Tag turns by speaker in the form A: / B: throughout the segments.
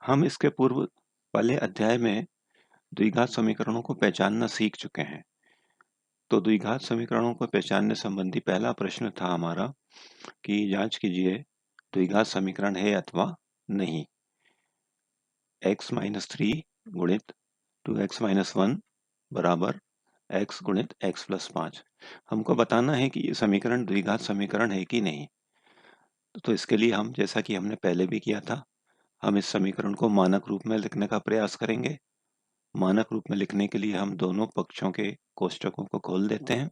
A: हम इसके पूर्व वाले अध्याय में द्विघात समीकरणों को पहचानना सीख चुके हैं। तो द्विघात समीकरणों को पहचानने संबंधी पहला प्रश्न था हमारा कि जांच कीजिए द्विघात समीकरण है अथवा नहीं। x माइनस 3 गुणित 2x माइनस 1 बराबर x गुणित x प्लस 5। हमको बताना है कि ये समीकरण द्विघात समीकरण है कि नहीं। तो इसके लिए हम, जैसा कि हमने पहले भी किया था, हम इस समीकरण को मानक रूप में लिखने का प्रयास करेंगे। मानक रूप में लिखने के लिए हम दोनों पक्षों के कोष्टकों को खोल देते हैं।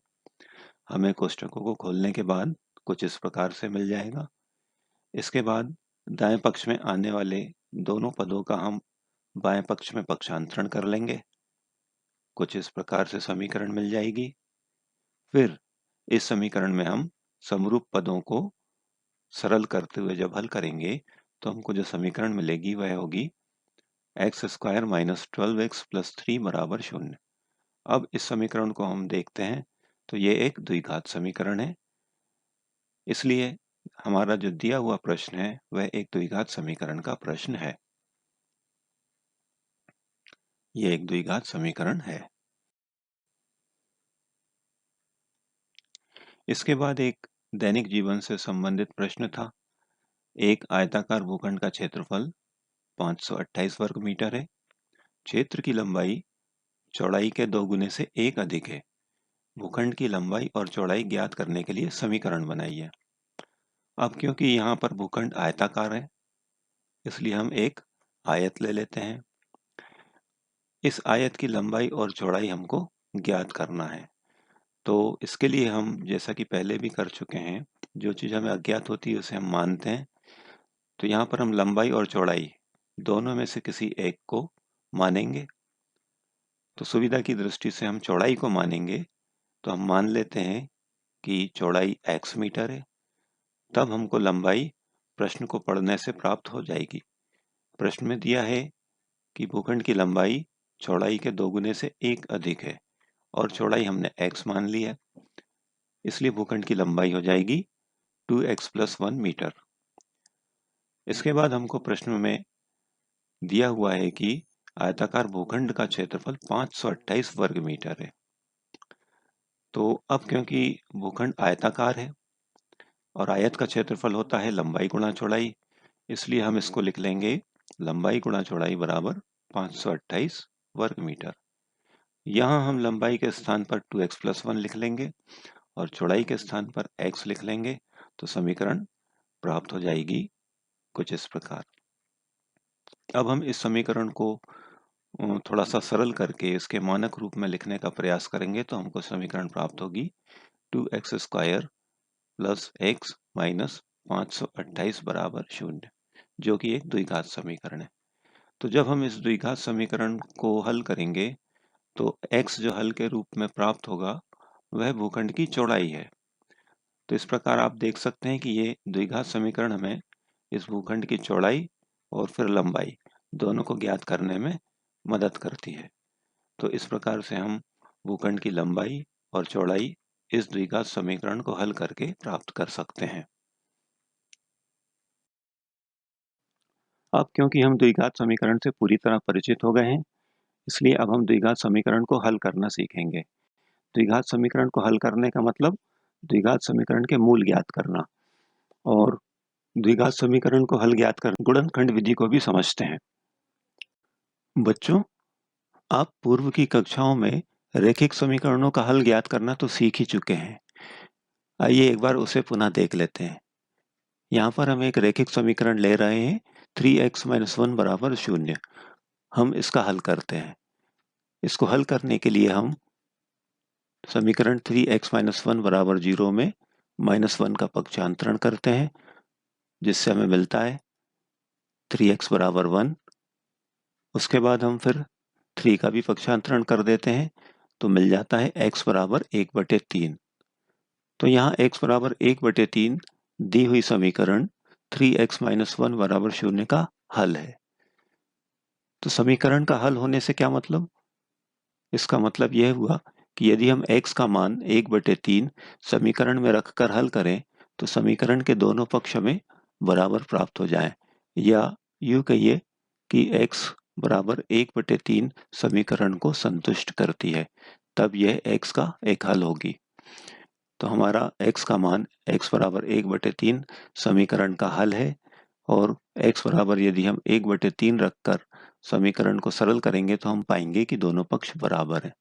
A: हमें कोष्टकों को खोलने के बाद कुछ इस प्रकार से मिल जाएगा। इसके बाद दाएं पक्ष में आने वाले दोनों पदों का हम बाएं पक्ष में पक्षांतरण कर लेंगे। कुछ इस प्रकार से समीकरण मिल जाएगी। फिर इस समीकरण में हम समरूप पदों को सरल करते हुए जब हल करेंगे तो हमको जो समीकरण मिलेगी वह होगी x square minus 12x plus 3 बराबर 0। अब इस समीकरण को हम देखते हैं तो ये एक द्विघात समीकरण है, इसलिए हमारा जो दिया हुआ प्रश्न है वह एक द्विघात समीकरण का प्रश्न है। ये एक द्विघात समीकरण है। इसके बाद एक दैनिक जीवन से संबंधित प्रश्न था। एक आयताकार भूखंड का क्षेत्रफल 528 वर्ग मीटर है। क्षेत्र की लंबाई चौड़ाई के 2 गुने से 1 अधिक है। भूखंड की लंबाई और चौड़ाई ज्ञात करने के लिए समीकरण बनाइए। अब क्योंकि यहाँ पर भूखंड आयताकार है, इसलिए हम एक आयत ले लेते हैं। इस आयत की लंबाई और चौड़ाई हमको ज्ञात करना है। तो इसके लिए हम, जैसा कि पहले भी कर चुके हैं, जो चीज़ हमें अज्ञात होती है उसे हम मानते हैं। तो यहाँ पर हम लंबाई और चौड़ाई दोनों में से किसी एक को मानेंगे। तो सुविधा की दृष्टि से हम चौड़ाई को मानेंगे। तो हम मान लेते हैं कि चौड़ाई x मीटर है। तब हमको लंबाई प्रश्न को पढ़ने से प्राप्त हो जाएगी। प्रश्न में दिया है कि भूखंड की लंबाई चौड़ाई के 2 गुने से 1 अधिक है और चौड़ाई हमने x मान ली है, इसलिए भूखंड की लंबाई हो जाएगी 2x प्लस 1 मीटर। इसके बाद हमको प्रश्न में दिया हुआ है कि आयताकार भूखंड का क्षेत्रफल 528 वर्ग मीटर है। तो अब क्योंकि भूखंड आयताकार है और आयत का क्षेत्रफल होता है लंबाई गुणा चौड़ाई, इसलिए हम इसको लिख लेंगे लंबाई गुणा चौड़ाई बराबर 528 वर्ग मीटर। यहाँ हम लंबाई के स्थान पर 2x प्लस 1 लिख लेंगे और चौड़ाई के स्थान पर x लिख लेंगे। तो समीकरण प्राप्त हो जाएगी कुछ इस प्रकार। अब हम इस समीकरण को थोड़ा सा सरल करके इसके मानक रूप में लिखने का प्रयास करेंगे तो हमको समीकरण प्राप्त होगी 2x square plus x minus 528 बराबर 0, जो कि एक द्विघात समीकरण है। तो जब हम इस द्विघात समीकरण को हल करेंगे तो x जो हल के रूप में प्राप्त होगा वह भूखंड की चौड़ाई है। तो इस प्रकार आप देख सकते हैं कि ये द्विघात समीकरण हमें इस भूखंड की चौड़ाई और फिर लंबाई दोनों को ज्ञात करने में मदद करती है। तो इस प्रकार से हम भूखंड की लंबाई और चौड़ाई इस द्विघात समीकरण को हल करके प्राप्त कर सकते हैं। अब क्योंकि हम द्विघात समीकरण से पूरी तरह परिचित हो गए हैं, इसलिए अब हम द्विघात समीकरण को हल करना सीखेंगे। द्विघात समीकरण को हल करने का मतलब द्विघात समीकरण के मूल ज्ञात करना, और द्विघात समीकरण को हल ज्ञात कर गुणनखंड विधि को भी समझते हैं। बच्चों, आप पूर्व की कक्षाओं में रैखिक समीकरणों का हल ज्ञात करना तो सीख ही चुके हैं। आइए एक बार उसे पुनः देख लेते हैं। यहाँ पर हम एक रैखिक समीकरण ले रहे हैं 3x माइनस 1 बराबर 0। हम इसका हल करते हैं। इसको हल करने के लिए हम समीकरण 3x माइनस 1 बराबर 0 में -1 का पक्षांतरण करते हैं, जिससे हमें मिलता है 3x बराबर 1। उसके बाद हम फिर 3 का भी पक्षांतरण कर देते हैं तो मिल जाता है x बराबर 1/3। तो यहाँ x बराबर 1/3 दी हुई समीकरण 3x माइनस 1 बराबर 0 का हल है। तो समीकरण का हल होने से क्या मतलब? इसका मतलब यह हुआ कि यदि हम x का मान 1/3 समीकरण में रखकर हल करें तो समीकरण के दोनों पक्ष हमें बराबर प्राप्त हो जाएं, या यूं कहिए कि x बराबर 1/3 समीकरण को संतुष्ट करती है, तब यह x का एक हल होगी। तो हमारा x का मान x बराबर 1/3 समीकरण का हल है, और x बराबर यदि हम 1/3 रखकर समीकरण को सरल करेंगे तो हम पाएंगे कि दोनों पक्ष बराबर हैं।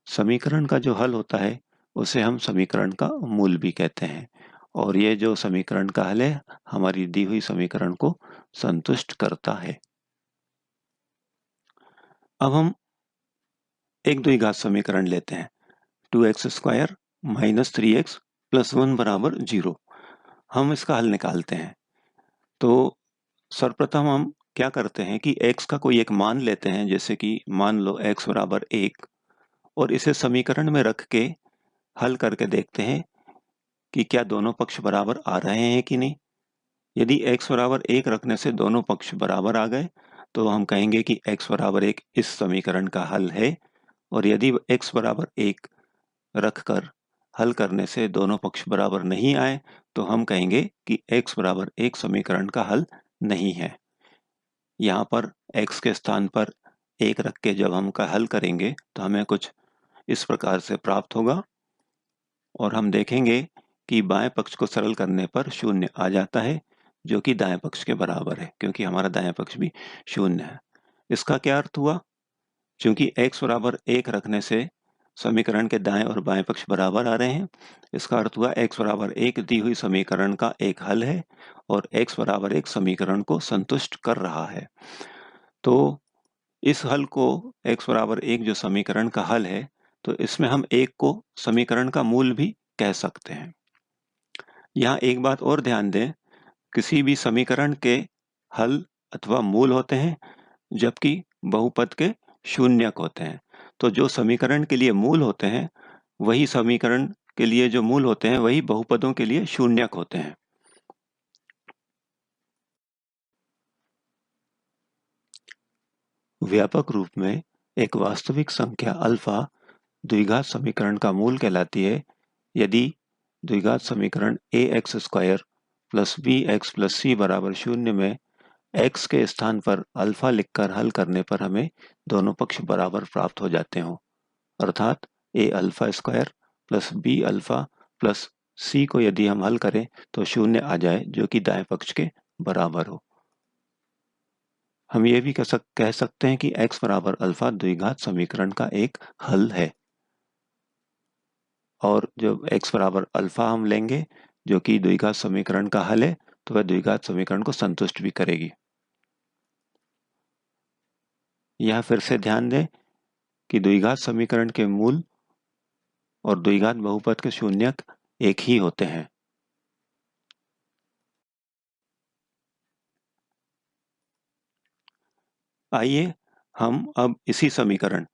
A: समीकरण का जो हल होता है उसे हम समीकरण का मूल भी कहते हैं, और ये जो समीकरण का हल है हमारी दी हुई समीकरण को संतुष्ट करता है। अब हम एक द्विघात समीकरण लेते हैं। 2x² - 3x + 1 बराबर 0। हम इसका हल निकालते हैं। तो सर्वप्रथम हम क्या करते हैं कि x का कोई एक मान लेते हैं, जैसे कि मान लो x बराबर 1, और इसे समीकरण में रख के हल करके देखते हैं कि क्या दोनों पक्ष बराबर आ रहे हैं कि नहीं। यदि x बराबर 1 रखने से दोनों पक्ष बराबर आ गए तो हम कहेंगे कि x बराबर 1 इस समीकरण का हल है, और यदि x बराबर 1 रखकर हल करने से दोनों पक्ष बराबर नहीं आए तो हम कहेंगे कि x बराबर 1 समीकरण का हल नहीं है। यहाँ पर x के स्थान पर 1 रख के जब हम का हल करेंगे तो हमें कुछ इस प्रकार से प्राप्त होगा, और हम देखेंगे कि बाएं पक्ष को सरल करने पर 0 आ जाता है, जो कि दाएं पक्ष के बराबर है, क्योंकि हमारा दाएं पक्ष भी 0 है। इसका क्या अर्थ हुआ? क्योंकि x बराबर 1 रखने से समीकरण के दाएं और बाएं पक्ष बराबर आ रहे हैं, इसका अर्थ हुआ x बराबर 1 दी हुई समीकरण का एक हल है, और x बराबर 1 समीकरण को संतुष्ट कर रहा है। तो इस हल को x बराबर 1 जो समीकरण का हल है, तो इसमें हम 1 को समीकरण का मूल भी कह सकते हैं। यहाँ एक बात और ध्यान दें, किसी भी समीकरण के हल अथवा मूल होते हैं, जबकि बहुपद के शून्यक होते हैं। तो जो समीकरण के लिए मूल होते हैं वही समीकरण के लिए जो मूल होते हैं वही बहुपदों के लिए शून्यक होते हैं। व्यापक रूप में एक वास्तविक संख्या अल्फा द्विघात समीकरण का मूल कहलाती है यदि द्विघात समीकरण ax² + bx + c बराबर 0 में x के स्थान पर अल्फा लिखकर हल करने पर हमें दोनों पक्ष बराबर प्राप्त हो जाते हों, अर्थात a² + b + c को यदि हम हल करें तो 0 आ जाए, जो कि दाएं पक्ष के बराबर हो। हम ये भी कह सकते हैं कि x बराबर अल्फा द्विघात समीकरण का एक हल है, और जब x बराबर अल्फा हम लेंगे जो कि द्विघात समीकरण का हल है, तो वह द्विघात समीकरण को संतुष्ट भी करेगी। यह फिर से ध्यान दें कि द्विघात समीकरण के मूल और द्विघात बहुपद के शून्यक एक ही होते हैं। आइए हम अब इसी समीकरण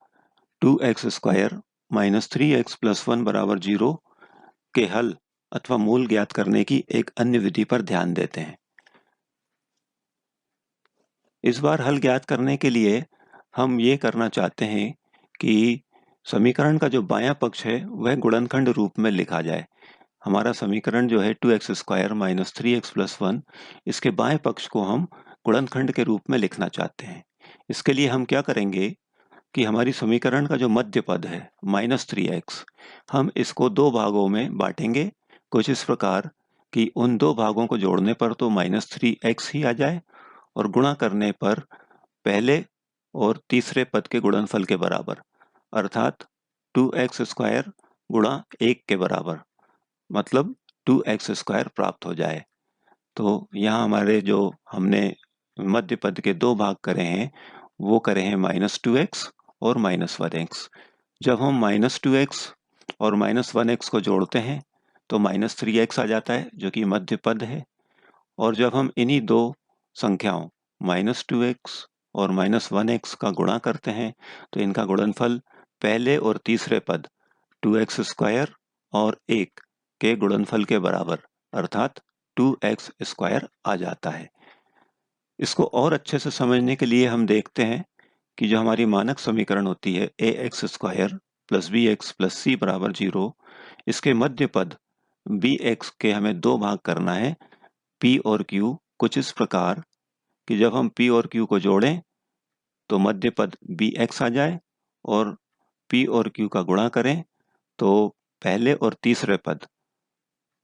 A: 2x² - 3x + 1 बराबर 0 के हल अथवा मूल ज्ञात करने की एक अन्य विधि पर ध्यान देते हैं। इस बार हल ज्ञात करने के लिए हम ये करना चाहते हैं कि समीकरण का जो बायां पक्ष है वह गुणनखंड रूप में लिखा जाए। हमारा समीकरण जो है 2x² - 3x + 1, इसके बाएं पक्ष को हम गुणनखंड के रूप में लिखना चाहते हैं। इसके लिए हम क्या करेंगे कि हमारी समीकरण का जो मध्य पद है -3x, हम इसको दो भागों में बांटेंगे, कुछ इस प्रकार कि उन दो भागों को जोड़ने पर तो -3x ही आ जाए, और गुणा करने पर पहले और तीसरे पद के गुणनफल के बराबर, अर्थात 2x² गुणा 1 के बराबर, मतलब 2x² प्राप्त हो जाए। तो यहाँ हमारे जो हमने मध्य पद के दो भाग करे हैं वो करे हैं -2x और -1x। जब हम -2x और -1x को जोड़ते हैं तो -3x आ जाता है, जो कि मध्य पद है, और जब हम इन्हीं दो संख्याओं -2x और -1x का गुणा करते हैं तो इनका गुणनफल पहले और तीसरे पद 2x² और 1 के गुणनफल के बराबर, अर्थात 2x² आ जाता है। इसको और अच्छे से समझने के लिए हम देखते हैं कि जो हमारी मानक समीकरण होती है ax² + bx + c बराबर 0, इसके मध्य पद bx के हमें दो भाग करना है, p और q, कुछ इस प्रकार कि जब हम p और q को जोड़ें तो मध्य पद bx आ जाए और p और q का गुणा करें तो पहले और तीसरे पद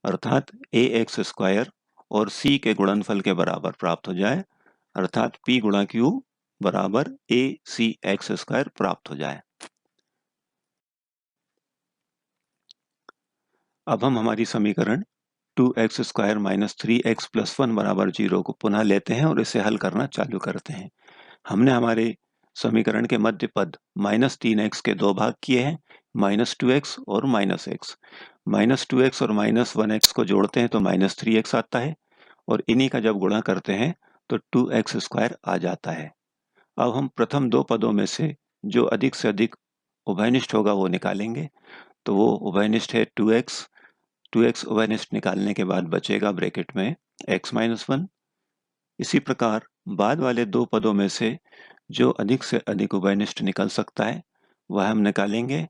A: अर्थात ax स्क्वायर और c के गुणनफल के बराबर प्राप्त हो जाए, अर्थात p गुणा q बराबर acx स्क्वायर प्राप्त हो जाए। अब हम हमारी समीकरण 2x square minus 3x plus 1 बराबर 0 को पुनः लेते हैं और इसे हल करना चालू करते हैं। हमने हमारे समीकरण के मध्य पद माइनस 3x के दो भाग किए हैं, माइनस 2x और माइनस x। माइनस 2x और माइनस 1x को जोड़ते हैं तो माइनस 3x आता है और इन्हीं का जब गुणा करते हैं तो 2x स्क्वायर आ जाता है। अब हम प्रथम दो पदों में से जो अधिक से अधिक उभयनिष्ठ होगा वो निकालेंगे। तो वो उभयनिष्ठ है 2x उभयनिष्ठ निकालने के बाद बचेगा ब्रैकेट में x माइनस 1। इसी प्रकार बाद वाले दो पदों में से जो अधिक से अधिक उभयनिष्ठ निकल सकता है वह हम निकालेंगे।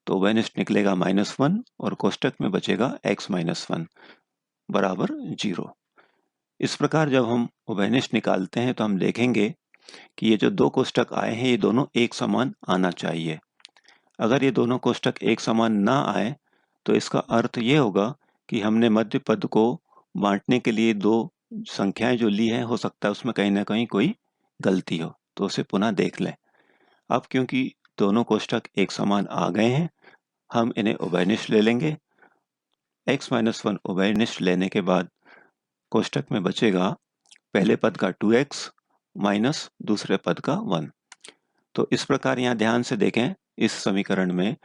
A: तो उभयनिष्ठ निकलेगा -1 और कोष्टक में बचेगा x माइनस 1 बराबर 0। इस प्रकार जब हम उभयनिष्ठ निकालते हैं तो हम देखेंगे कि ये जो दो कोष्टक आए हैं ये दोनों एक समान आना चाहिए। अगर ये दोनों कोष्टक एक समान ना आए तो इसका अर्थ ये होगा कि हमने मध्य पद को बांटने के लिए दो संख्याएं जो ली है, हो सकता है उसमें कहीं ना कहीं कोई गलती हो, तो उसे पुनः देख लें। अब क्योंकि दोनों कोष्टक एक समान आ गए हैं, हम इन्हें उभयनिष्ठ ले लेंगे। x माइनस 1 उभयनिष्ठ लेने के बाद कोष्टक में बचेगा पहले पद का 2x माइनस दूसरे पद का 1। तो इस प्रकार यहाँ ध्यान से देखें इस समीकरण में,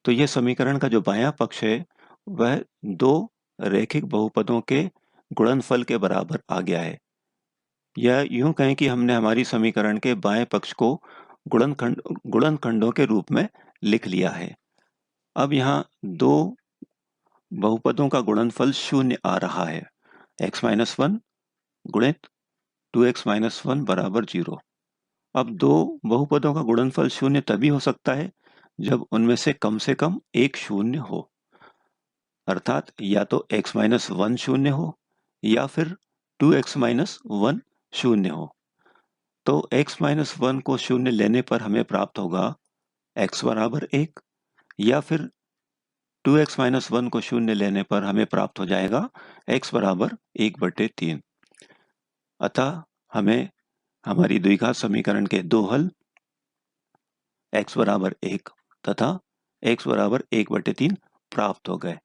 A: तो यह समीकरण का जो बायां पक्ष है वह दो रैखिक बहुपदों के गुणनफल के बराबर आ गया है। या यूं कहें कि हमने हमारी समीकरण के बाएं पक्ष को गुणनखंडों के रूप में लिख लिया है। अब यहाँ दो बहुपदों का गुणनफल 0 आ रहा है, x माइनस 1 गुणित 2x माइनस 1 बराबर 0। अब दो बहुपदों का गुणनफल 0 तभी हो सकता है जब उनमें से कम एक शून्य हो, अर्थात या तो x माइनस 1 शून्य हो या फिर 2x माइनस 1 शून्य हो। तो x माइनस 1 को शून्य लेने पर हमें प्राप्त होगा x बराबर 1, या फिर 2x माइनस 1 को शून्य लेने पर हमें प्राप्त हो जाएगा x बराबर 1/3। अतः हमें हमारी द्विघात समीकरण के दो हल x बराबर 1 तथा x बराबर 1/3 प्राप्त हो गए।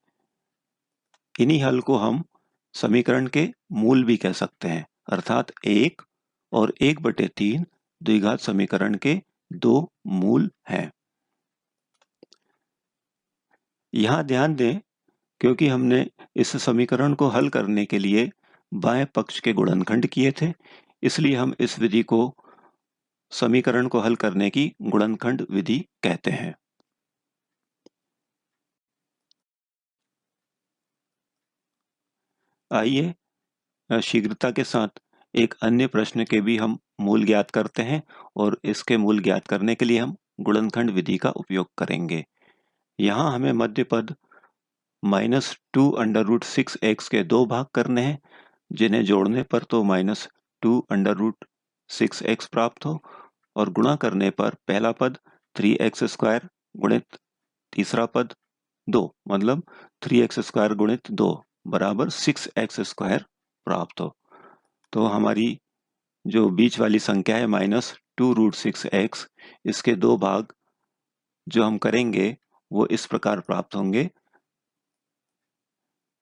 A: इन्हीं हल को हम समीकरण के मूल भी कह सकते हैं, अर्थात 1 और 1/3 द्विघात समीकरण के दो मूल हैं। यहाँ ध्यान दें, क्योंकि हमने इस समीकरण को हल करने के लिए बाएं पक्ष के गुणनखंड किए थे, इसलिए हम इस विधि को समीकरण को हल करने की गुणनखंड विधि कहते हैं। आइए शीघ्रता के साथ एक अन्य प्रश्न के भी हम मूल ज्ञात करते हैं और इसके मूल ज्ञात करने के लिए हम गुणनखंड विधि का उपयोग करेंगे। यहाँ हमें मध्य पद -2√6x के दो भाग करने हैं, जिन्हें जोड़ने पर तो -2√6x प्राप्त हो और गुणा करने पर पहला पद 3x स्क्वायर गुणित तीसरा पद 2, मतलब 3x स्क्वायर गुणित 2 बराबर 6x स्क्वायर प्राप्त हो। तो हमारी जो बीच वाली संख्या है -2√6x, इसके दो भाग जो हम करेंगे वो इस प्रकार प्राप्त होंगे,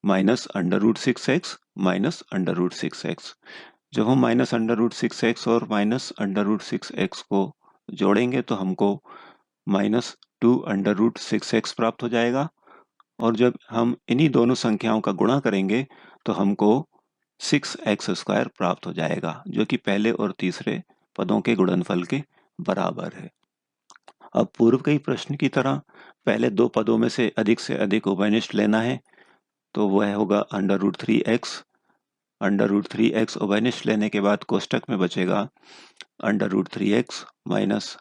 A: -√6x -√6x। जब हम -√6x और -√6x को जोड़ेंगे तो हमको -2√6x प्राप्त हो जाएगा, और जब हम इन्हीं दोनों संख्याओं का गुणा करेंगे तो हमको 6x स्क्वायर प्राप्त हो जाएगा, जो कि पहले और तीसरे पदों के गुणनफल के बराबर है। अब पूर्व के प्रश्न की तरह पहले दो पदों में से अधिक उभयनिष्ठ लेना है, तो वह होगा √3x। √3x उभयनिष्ठ लेने के बाद कोष्टक में बचेगा √3x माइनस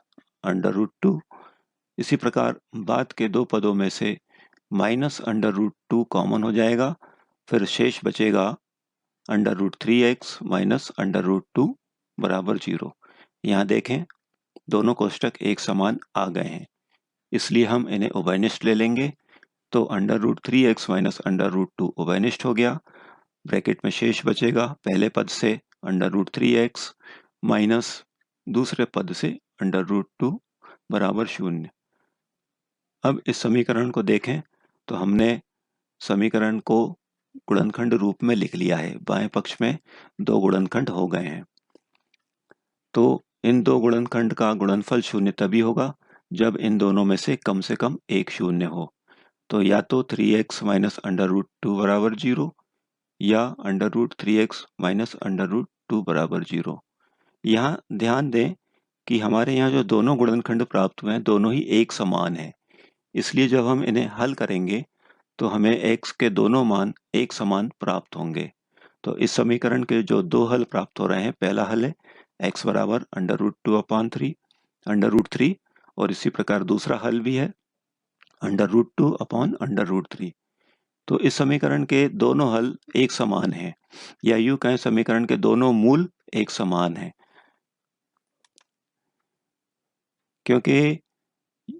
A: √2। इसी प्रकार बाद के दो पदों में से -√2 कॉमन हो जाएगा, फिर शेष बचेगा √3x माइनस √2 बराबर 0। यहाँ देखें दोनों कोष्टक एक समान आ गए हैं, इसलिए हम इन्हें उभयनिष्ठ ले लेंगे। तो √3x माइनस √2 उभयनिष्ठ हो गया। ब्रैकेट में शेष बचेगा पहले पद से √3x माइनस दूसरे पद से √2 बराबर 0। अब इस समीकरण को देखें तो हमने समीकरण को गुणनखंड रूप में लिख लिया है। बाएं पक्ष में दो गुणनखंड हो गए हैं। तो इन दो गुणनखंड का गुणनफल 0 तभी होगा जब इन दोनों में से कम एक 0 हो। तो या तो 3x माइनस √2 बराबर 0 या √3x माइनस √2 बराबर 0। यहाँ ध्यान दें कि हमारे यहाँ जो दोनों गुणनखंड प्राप्त हुए हैं दोनों ही एक समान हैं, इसलिए जब हम इन्हें हल करेंगे तो हमें x के दोनों मान एक समान प्राप्त होंगे। तो इस समीकरण के जो दो हल प्राप्त हो रहे हैं, पहला हल है x बराबर √2/3 और इसी प्रकार दूसरा हल भी है √2/√3। तो इस समीकरण के दोनों हल एक समान हैं, या यूं कहें समीकरण के दोनों मूल एक समान हैं। क्योंकि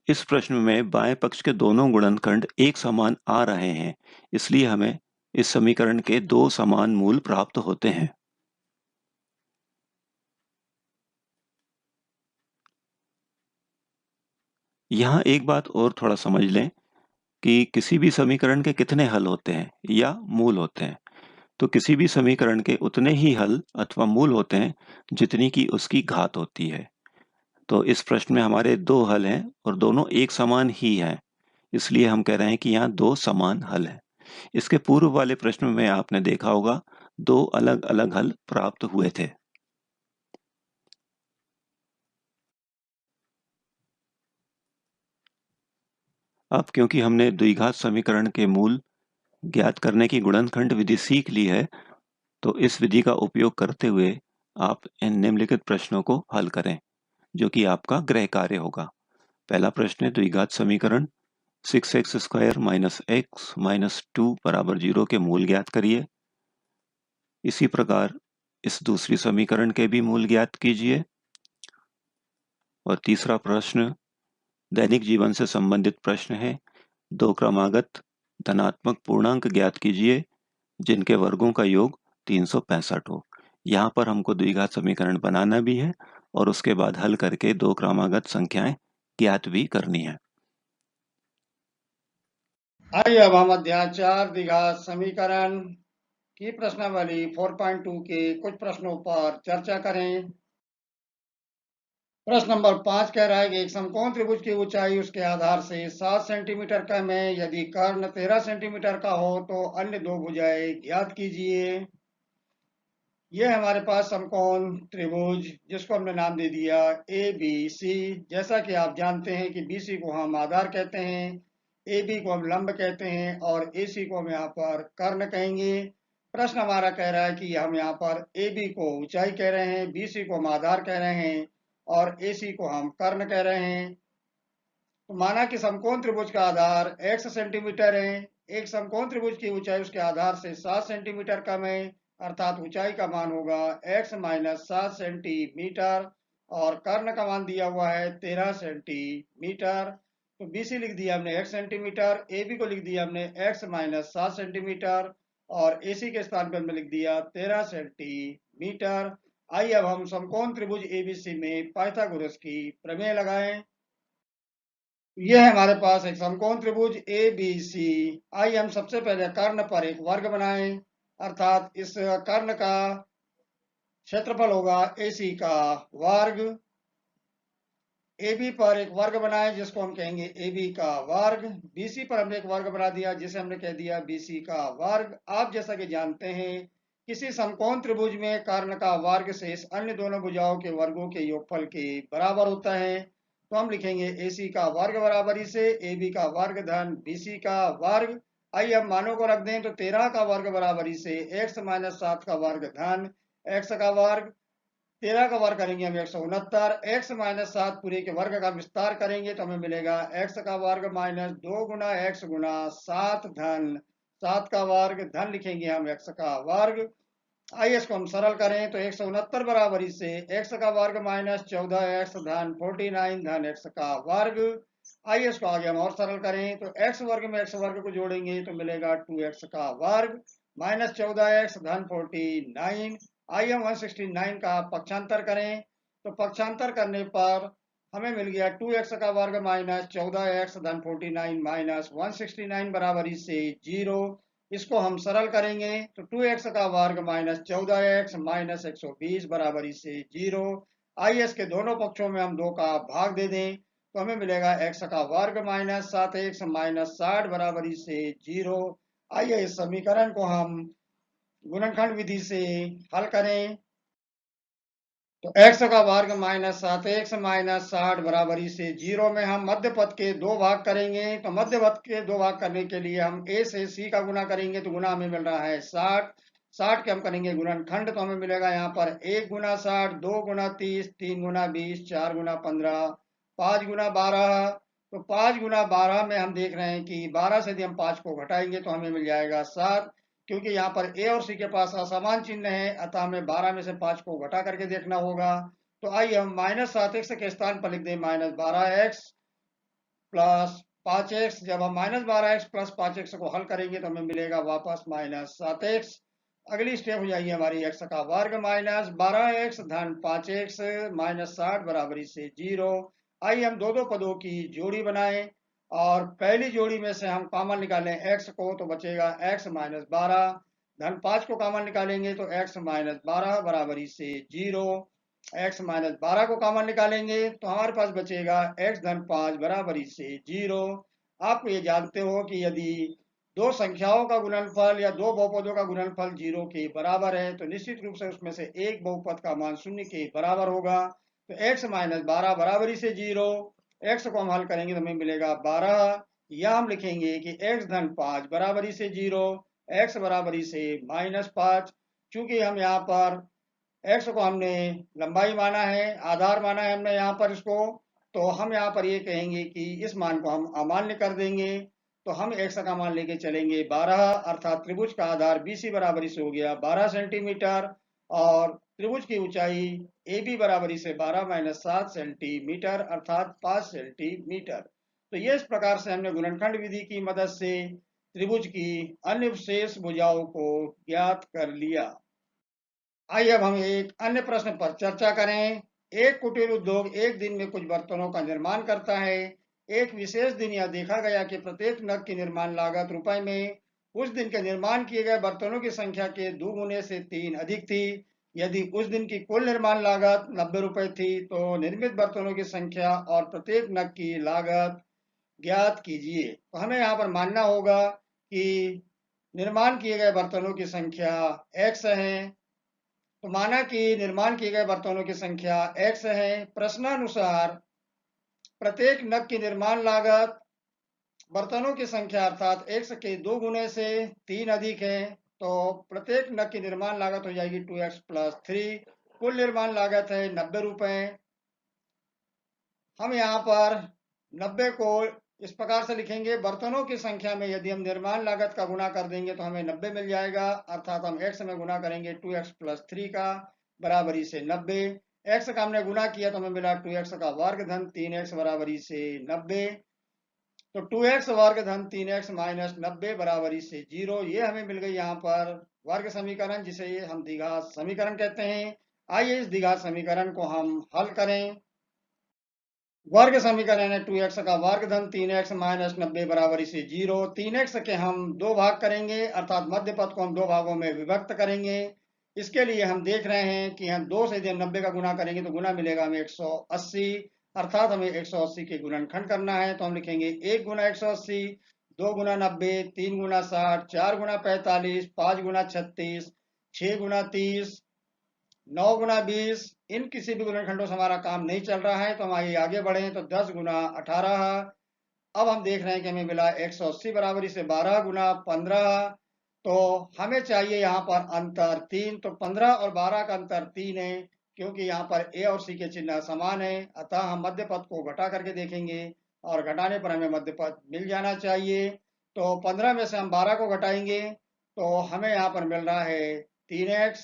A: इस प्रश्न में बाएं पक्ष के दोनों गुणनखंड एक समान आ रहे हैं, इसलिए हमें इस समीकरण के दो समान मूल प्राप्त होते हैं। यहाँ एक बात और थोड़ा समझ लें कि किसी भी समीकरण के कितने हल होते हैं या मूल होते हैं। तो किसी भी समीकरण के उतने ही हल अथवा मूल होते हैं जितनी की उसकी घात होती है। तो इस प्रश्न में हमारे दो हल हैं और दोनों एक समान ही हैं, इसलिए हम कह रहे हैं कि यहाँ दो समान हल हैं। इसके पूर्व वाले प्रश्न में आपने देखा होगा दो अलग अलग हल प्राप्त हुए थे। अब क्योंकि हमने द्विघात समीकरण के मूल ज्ञात करने की गुणनखंड विधि सीख ली है, तो इस विधि का उपयोग करते हुए आप इन निम्नलिखित प्रश्नों को हल करें, जो कि आपका गृह कार्य होगा। पहला प्रश्न है द्विघात समीकरण 6x² माइनस x माइनस 2 बराबर 0 के मूल ज्ञात करिए। इसी प्रकार इस दूसरी समीकरण के भी मूल ज्ञात कीजिए। और तीसरा प्रश्न दैनिक जीवन से संबंधित प्रश्न है। दो क्रमागत धनात्मक पूर्णांक ज्ञात कीजिए जिनके वर्गों का योग 365 हो। यहाँ पर हमको द्विघात समीकरण बनाना भी है और उसके बाद हल करके दो क्रमागत संख्याएं ज्ञात भी करनी है।
B: आइए अब हम अध्याय 4 द्विघात समीकरण की प्रश्नावली 4.2 के कुछ प्रश्नों पर चर्चा करें। प्रश्न नंबर 5 कह रहा है कि एक समकोण त्रिभुज की ऊंचाई उसके आधार से 7 सेंटीमीटर कम है। यदि कर्ण 13 सेंटीमीटर का हो तो अन्य दो भुजाएं ज्ञात कीजिए। यह हमारे पास समकोण त्रिभुज जिसको हमने नाम दे दिया ABC। जैसा कि आप जानते हैं कि BC को हम आधार कहते हैं, AB को हम लंब कहते हैं और AC को हम यहाँ पर कर्ण कहेंगे। प्रश्न हमारा कह रहा है कि हम यहाँ पर AB को ऊंचाई कह रहे हैं, BC को हम आधार कह रहे हैं और AC को हम कर्ण कह रहे हैं। तो माना कि समकोण त्रिभुज का आधार x सेंटीमीटर है। एक समकोण त्रिभुज की ऊंचाई उसके आधार से 7 सेंटीमीटर कम है, अर्थात ऊंचाई का मान होगा x माइनस 7 सेंटीमीटर और कर्ण का मान दिया हुआ है 13 सेंटीमीटर। तो BC लिख दिया हमने x सेंटीमीटर, AB को लिख दिया हमने x माइनस 7 सेंटीमीटर और AC के स्थान पर हमने लिख दिया 13 सेंटीमीटर। आइए अब हम समकोण त्रिभुज ABC में पाइथागोरस की प्रमेय लगाएं। यह हमारे पास एक समकोण त्रिभुज ABC। आइए हम सबसे पहले कर्ण पर एक वर्ग बनाएं, अर्थात इस कर्ण का क्षेत्रफल होगा AC का वर्ग। AB पर एक वर्ग बनाएं जिसको हम कहेंगे AB का वर्ग। BC पर हमने एक वर्ग बना दिया जिसे हमने कह दिया BC का वर्ग। आप जैसा कि जानते हैं किसी समकोण त्रिभुज में कर्ण का वर्ग शेष अन्य दोनों भुजाओं के वर्गों के योगफल के बराबर होता है। तो हम लिखेंगे AC का वर्ग बराबरी से AB का वर्ग धन BC का वर्ग। आइए अब मानों को रख दें तो 13 का वर्ग बराबरी से x माइनस 7 का वर्ग धन x का वर्ग। 13 का वर्ग करेंगे हम 169, x माइनस 7 पूरे के वर्ग का विस्तार करेंगे तो हमें मिलेगा x का वर्ग माइनस 2 गुना x गुना 7 धन 7 का वर्ग धन लिखेंगे हम x का वर्ग। आइए इसको हम सरल करें तो 169 बराबर इससे x का वर्ग माइनस 14x धन 49 धन x का वर्ग। आइए इसको आगे हम और सरल करें तो x वर्ग में x वर्ग को जोड़ेंगे तो मिलेगा 2x का वर्ग माइनस 14x धन 49। आइए हम 169 का पक्षांतर करें तो पक्षांतर करने पर हमें मिल गया 2x का वर्ग माइनस 14x धन 49 माइनस 169 बराबर इससे 0। इसको हम सरल करेंगे तो 2x का वर्ग माइनस 14x माइनस 120 बराबर इससे 0। आइए इसके दोनों पक्षों में हम 2 का भाग दे दें तो हमें मिलेगा x का वर्ग माइनस 7x माइनस 60 बराबर इससे 0। आइए इस समीकरण को हम गुणनखंड विधि से हल करें तो x का वर्ग माइनस 7x माइनस 60 बराबर से 0 में हम मध्य पद के 2 भाग करेंगे तो मध्य पद के 2 भाग करने के लिए हम a से c का गुना करेंगे तो गुना हमें मिल रहा है 60। 60 के हम करेंगे गुणनखंड तो हमें मिलेगा यहाँ पर 1 गुना 60 2 गुना 30 3 गुना 20 4 गुना 15 5 गुना 12। तो 5 गुना 12 में हम देख रहे हैं कि 12 से यदि हम 5 को घटाएंगे तो हमें मिल जाएगा 7। क्योंकि यहाँ पर ए और सी के पास असमान चिन्ह है अतः हमें 12 में से 5 को घटा करके देखना होगा। तो आइए हम माइनस 7x के स्थान पर लिख दें माइनस 12x प्लस 5x। जब हम माइनस 12x प्लस 5x को हल करेंगे तो हमें मिलेगा वापस माइनस 7x। अगली स्टेप हो जाएगी हमारी x का वर्ग माइनस 12x धन 5x माइनस 60 बराबरी से 0। आइए हम दो दो पदों की जोड़ी बनाएं और पहली जोड़ी में से हम कॉमन निकालें x को तो बचेगा x माइनस 12 धन 5 को कॉमन निकालेंगे तो x माइनस 12 बराबरी से 0। x माइनस 12 को कॉमन निकालेंगे तो हमारे पास बचेगा x धन 5 बराबरी से 0। आप ये जानते हो कि यदि दो संख्याओं का गुणनफल या दो बहुपदों का गुणनफल 0 के बराबर है तो निश्चित रूप से उसमें से एक बहुपद का मान 0 के बराबर होगा। तो x माइनस 12 बराबरी से 0। x को हम हल करेंगे तो हमें मिलेगा 12 या हम लिखेंगे कि x धन 5 बराबरी से 0 x बराबरी से माइनस 5। चूंकि हम यहाँ पर x को हमने लंबाई माना है आधार माना है हमने यहाँ पर इसको तो हम यहाँ पर ये कहेंगे कि इस मान को हम अमान्य कर देंगे। तो हम x का मान लेके चलेंगे 12 अर्थात त्रिभुज का आधार BC बराबरी से हो गया 12 सेंटीमीटर और त्रिभुज की ऊंचाई AB बराबरी से 12 माइनस 7 सेंटीमीटर अर्थात 5 सेंटीमीटर। तो ये इस प्रकार से हमने गुणनखंड विधि की मदद से त्रिभुज की अन्य शेष भुजाओं को ज्ञात कर लिया। आइए अब हम एक अन्य प्रश्न पर चर्चा करें। एक कुटीर उद्योग एक दिन में कुछ बर्तनों का निर्माण करता है। एक विशेष दिन यह देखा गया कि प्रत्येक नग की निर्माण लागत रुपए में उस दिन के निर्माण किए गए बर्तनों की संख्या के 2 गुने से 3 अधिक थी। यदि उस दिन की कुल निर्माण लागत 90 रुपए थी तो निर्मित बर्तनों की संख्या और प्रत्येक नग की लागत ज्ञात कीजिए। तो हमें यहाँ पर मानना होगा कि निर्माण किए गए बर्तनों की संख्या x है। तो माना कि निर्माण किए गए बर्तनों की संख्या x है। प्रश्नानुसार प्रत्येक नग की निर्माण लागत बर्तनों की संख्या अर्थात x के 2 गुने से 3 अधिक है। तो प्रत्येक नग की निर्माण लागत हो जाएगी 2x प्लस 3। कुल निर्माण लागत है 90 रुपए। हम यहाँ पर 90 को इस प्रकार से लिखेंगे बर्तनों की संख्या में यदि हम निर्माण लागत का गुणा कर देंगे तो हमें 90 मिल जाएगा अर्थात हम x में गुणा करेंगे 2x प्लस 3 का बराबरी से 90। x का हमने गुणा किया तो हमें मिला 2x का वर्ग धन 3x बराबरी से 90। तो 2x वर्ग धन 3x माइनस 90 बराबरी से 0 ये हमें मिल गई यहाँ पर वर्ग समीकरण जिसे हम द्विघात समीकरण कहते हैं। आइए इस द्विघात समीकरण को हम हल करें। वर्ग समीकरण है 2x का वर्ग धन 3x माइनस 90 बराबरी से 0। 3x के हम 2 भाग करेंगे अर्थात मध्य पद को हम 2 भागों में विभक्त करेंगे। इसके लिए हम देख रहे हैं कि हम 2 से यदि हम 90 का गुणा करेंगे तो गुना मिलेगा हमें 180 अर्थात हमें 180 के गुणनखंड करना है। तो हम लिखेंगे 1 गुना 180 2 गुना 90 3 गुना 60 4 गुना 45 5 गुना 36 6 गुना 30 9 गुना 20। इन किसी भी गुणनखंडों से हमारा काम नहीं चल रहा है तो हम आगे बढ़े तो 10 गुना 18। अब हम देख रहे हैं कि हमें मिला 180 बराबरी से 12 गुना 15। तो हमें चाहिए यहाँ पर अंतर 3। तो 15 और 12 का अंतर 3 है क्योंकि यहाँ पर ए और सी के चिन्ह समान है अतः हम मध्य पद को घटा करके देखेंगे और घटाने पर हमें मध्य पद मिल जाना चाहिए। तो 15 में से हम 12 को घटाएंगे तो हमें यहाँ पर मिल रहा है 3x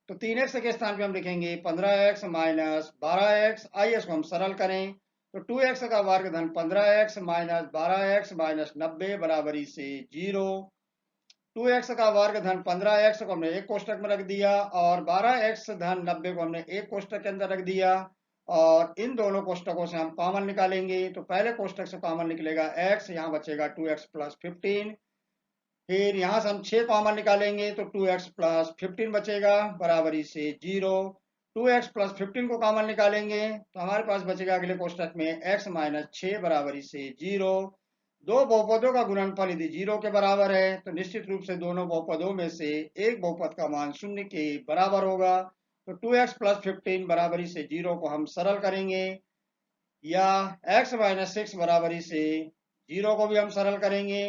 B: तो 3x के स्थान पे हम लिखेंगे 15x माइनस 12x। आइए इसको हम सरल करें। तो 2x का वर्ग धन 15x माइनस 12x माइनस 90 बराबरी से 0। 2x का वर्ग धन 15x को हमने एक कोष्टक में रख दिया और 12x धन 90 को हमने एक कोष्टक के अंदर रख दिया। और इन दोनों कोष्टकों से हम कॉमन निकालेंगे। तो पहले कोष्टक से कॉमन निकलेगा x, यहाँ बचेगा 2x प्लस 15। फिर यहाँ से हम 6 कॉमन निकालेंगे तो 2x प्लस 15 बचेगा बराबरी से 0। 2x प्लस 15 को कॉमन निकालेंगे तो हमारे पास बचेगा अगले कोष्टक में x माइनस 6 बराबरी से 0। दो बहुपदों का गुणनफल यदि 0 के बराबर है तो निश्चित रूप से दोनों बहुपदों में से एक बहुपद का मान 0 के बराबर होगा। तो 2x प्लस 15 बराबरी से 0 को हम सरल करेंगे, या x माइनस 6 बराबरी से 0 को भी हम सरल करेंगे।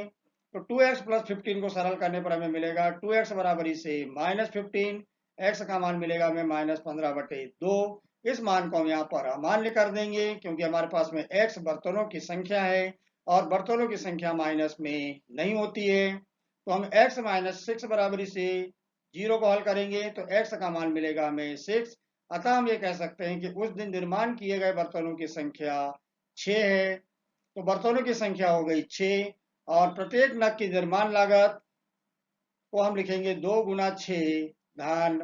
B: तो 2x प्लस 15 को सरल करने पर हमें मिलेगा 2x बराबरी से माइनस 15। x का मान मिलेगा हमें माइनस 15/2। इस मान को हम यहाँ पर अमान्य कर देंगे क्योंकि हमारे पास में x बर्तनों की संख्या है और बर्तनों की संख्या माइनस में नहीं होती है। तो हम x माइनस 6 बराबरी से 0 को हल करेंगे तो x का मान मिलेगा हमें 6। अतः हम ये कह सकते हैं कि उस दिन निर्माण किए गए बर्तनों की संख्या 6 है। तो बर्तनों की संख्या हो गई 6 और प्रत्येक नग की निर्माण लागत को हम लिखेंगे 2 गुना 6 धन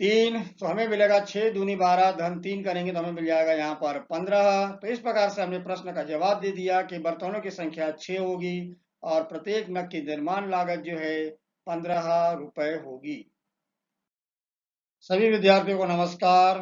B: 3। तो हमें मिलेगा 6 दूनी 12 धन 3 करेंगे तो हमें मिल जाएगा यहाँ पर 15। तो इस प्रकार से हमने प्रश्न का जवाब दे दिया कि बर्तनों की संख्या 6 होगी और प्रत्येक नग की निर्माण लागत जो है 15 रुपए होगी। सभी विद्यार्थियों को नमस्कार।